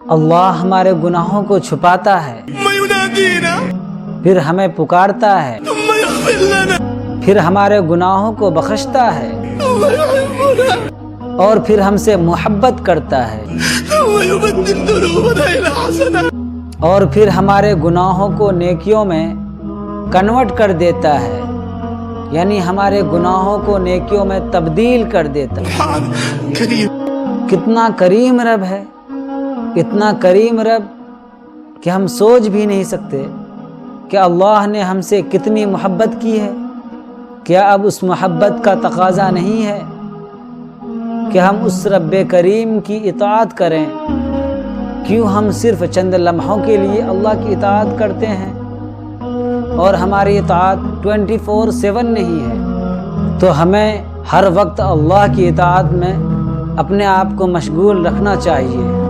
اللہ ہمارے گناہوں کو چھپاتا ہے، پھر ہمیں پکارتا ہے، پھر ہمارے گناہوں کو بخشتا ہے، اور پھر ہم سے محبت کرتا ہے، اور پھر ہمارے گناہوں کو نیکیوں میں کنورٹ کر دیتا ہے، یعنی ہمارے گناہوں کو نیکیوں میں تبدیل کر دیتا ہے۔ کتنا کریم رب ہے، اتنا کریم رب کہ ہم سوچ بھی نہیں سکتے کہ اللہ نے ہم سے کتنی محبت کی ہے۔ کیا اب اس محبت کا تقاضا نہیں ہے کہ ہم اس رب کریم کی اطاعت کریں؟ کیوں ہم صرف چند لمحوں کے لیے اللہ کی اطاعت کرتے ہیں اور ہماری اطاعت 24/7 نہیں ہے؟ تو ہمیں ہر وقت اللہ کی اطاعت میں اپنے آپ کو مشغول رکھنا چاہیے۔